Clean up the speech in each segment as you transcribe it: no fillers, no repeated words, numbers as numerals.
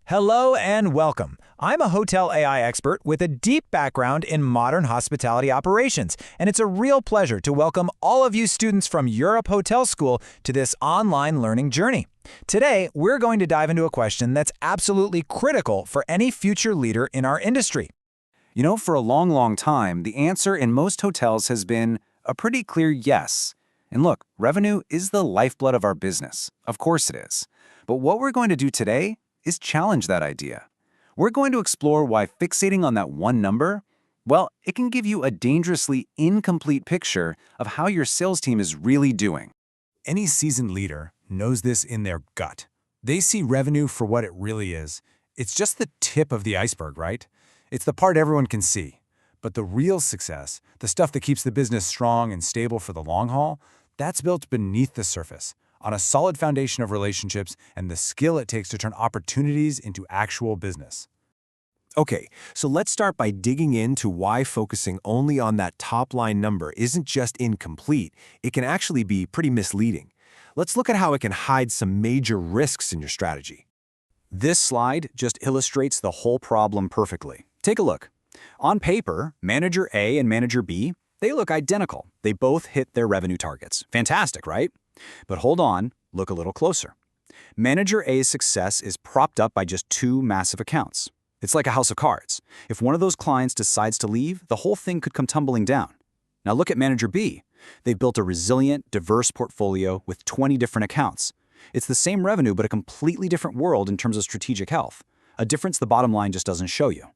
Hello and welcome. I'm a hotel AI expert with a deep background in modern hospitality operations, and it's a real pleasure to welcome all of you students from Europe Hotel School to this online learning journey. Today, we're going to dive into a question that's absolutely critical for any future leader in our industry. For a long time, the answer in most hotels has been a pretty clear yes. And look, revenue is the lifeblood of our business. Of course it is. But what we're going to do today is challenge that idea. We're going to explore why fixating on that one number, well, it can give you a dangerously incomplete picture of how your sales team is really doing. Any seasoned leader knows this in their gut. They see revenue for what it really is. It's just the tip of the iceberg, right? It's the part everyone can see. But the real success, the stuff that keeps the business strong and stable for the long haul, that's built beneath the surface, on a solid foundation of relationships and the skill it takes to turn opportunities into actual business. Okay, so let's start by digging into why focusing only on that top-line number isn't just incomplete, it can actually be pretty misleading. Let's look at how it can hide some major risks in your strategy. This slide just illustrates the whole problem perfectly. Take a look. On paper, Manager A and Manager B, they look identical. They both hit their revenue targets. Fantastic, right? But hold on, look a little closer. Manager A's success is propped up by just two massive accounts. It's like a house of cards. If one of those clients decides to leave, the whole thing could come tumbling down. Now look at Manager B. They've built a resilient, diverse portfolio with 20 different accounts. It's the same revenue, but a completely different world in terms of strategic health. A difference the bottom line just doesn't show you.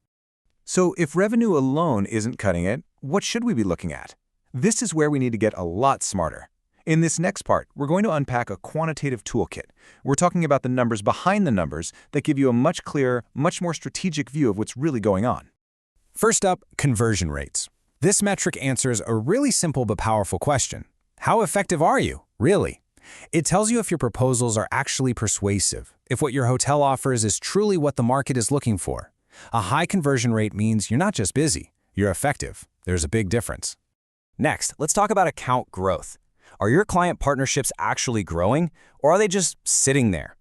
So if revenue alone isn't cutting it, what should we be looking at? This is where we need to get a lot smarter. In this next part, we're going to unpack a quantitative toolkit. We're talking about the numbers behind the numbers that give you a much clearer, much more strategic view of what's really going on. First up, conversion rates. This metric answers a really simple but powerful question. How effective are you, really? It tells you if your proposals are actually persuasive, if what your hotel offers is truly what the market is looking for. A high conversion rate means you're not just busy, you're effective. There's a big difference. Next, let's talk about account growth. Are your client partnerships actually growing, or are they just sitting there?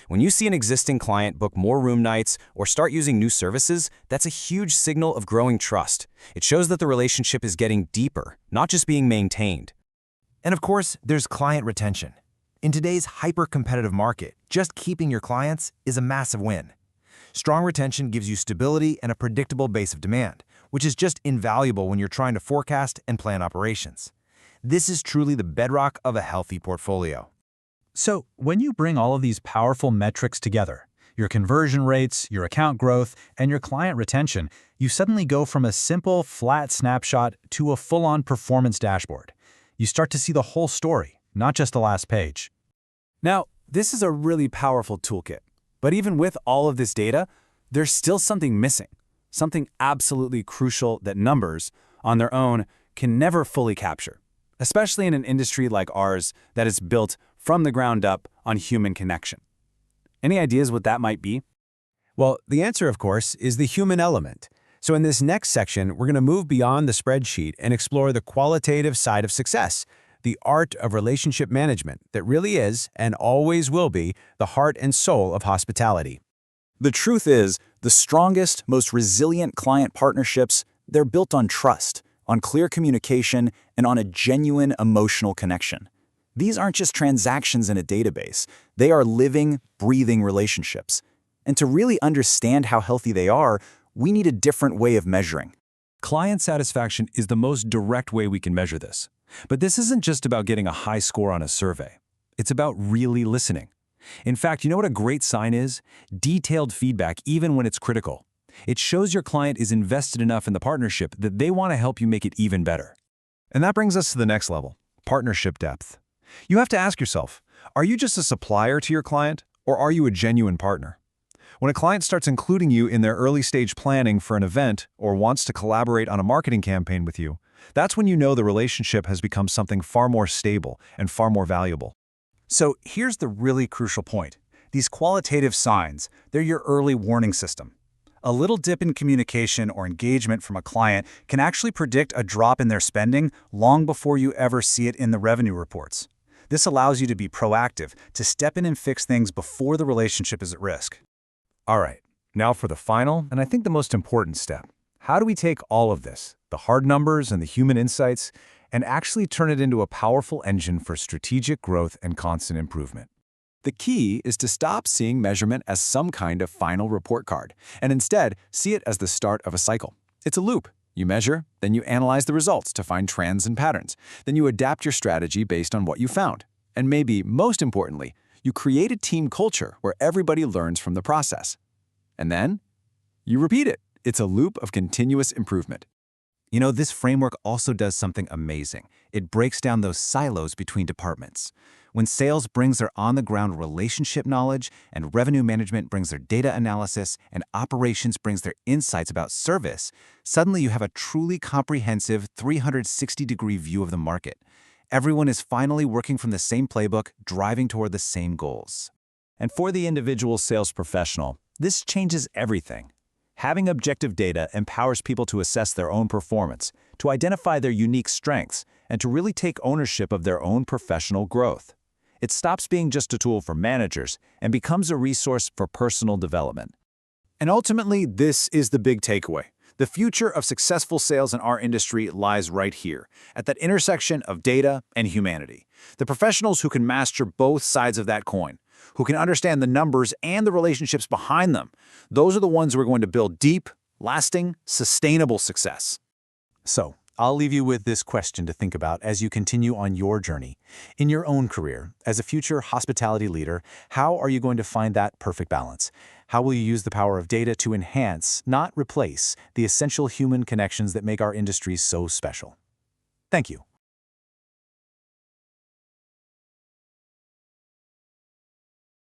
When you see an existing client book more room nights or start using new services, that's a huge signal of growing trust. It shows that the relationship is getting deeper, not just being maintained. And of course, there's client retention. In today's hyper-competitive market, just keeping your clients is a massive win. Strong retention gives you stability and a predictable base of demand, which is just invaluable when you're trying to forecast and plan operations. This is truly the bedrock of a healthy portfolio. So, when you bring all of these powerful metrics together, your conversion rates, your account growth, and your client retention, you suddenly go from a simple, flat snapshot to a full-on performance dashboard. You start to see the whole story, not just the last page. Now, this is a really powerful toolkit. But even with all of this data, there's still something missing, something absolutely crucial that numbers, on their own, can never fully capture, especially in an industry like ours that is built from the ground up on human connection. Any ideas what that might be? Well, the answer, of course, is the human element. So in this next section, we're going to move beyond the spreadsheet and explore the qualitative side of success, the art of relationship management that really is, and always will be, the heart and soul of hospitality. The truth is, the strongest, most resilient client partnerships, they're built on trust, on clear communication, and on a genuine emotional connection. These aren't just transactions in a database. They are living, breathing relationships. And to really understand how healthy they are, we need a different way of measuring. Client satisfaction is the most direct way we can measure this. But this isn't just about getting a high score on a survey. It's about really listening. In fact, you know what a great sign is? Detailed feedback, even when it's critical. It shows your client is invested enough in the partnership that they want to help you make it even better. And that brings us to the next level, partnership depth. You have to ask yourself, are you just a supplier to your client, or are you a genuine partner? When a client starts including you in their early stage planning for an event or wants to collaborate on a marketing campaign with you, that's when you know the relationship has become something far more stable and far more valuable. So here's the really crucial point. These qualitative signs, they're your early warning system. A little dip in communication or engagement from a client can actually predict a drop in their spending long before you ever see it in the revenue reports. This allows you to be proactive, to step in and fix things before the relationship is at risk. All right, now for the final, and I think the most important step. How do we take all of this, the hard numbers and the human insights, and actually turn it into a powerful engine for strategic growth and constant improvement? The key is to stop seeing measurement as some kind of final report card, and instead see it as the start of a cycle. It's a loop. You measure, then you analyze the results to find trends and patterns. Then you adapt your strategy based on what you found. And maybe most importantly, you create a team culture where everybody learns from the process. And then you repeat it. It's a loop of continuous improvement. You know, this framework also does something amazing. It breaks down those silos between departments. When sales brings their on-the-ground relationship knowledge, and revenue management brings their data analysis, and operations brings their insights about service, suddenly you have a truly comprehensive 360-degree view of the market. Everyone is finally working from the same playbook, driving toward the same goals. And for the individual sales professional, this changes everything. Having objective data empowers people to assess their own performance, to identify their unique strengths, and to really take ownership of their own professional growth. It stops being just a tool for managers and becomes a resource for personal development. And ultimately, this is the big takeaway. The future of successful sales in our industry lies right here, at that intersection of data and humanity. The professionals who can master both sides of that coin, who can understand the numbers and the relationships behind them, those are the ones who are going to build deep, lasting, sustainable success. So, I'll leave you with this question to think about as you continue on your journey. In your own career, as a future hospitality leader, how are you going to find that perfect balance? How will you use the power of data to enhance, not replace, the essential human connections that make our industry so special? Thank you.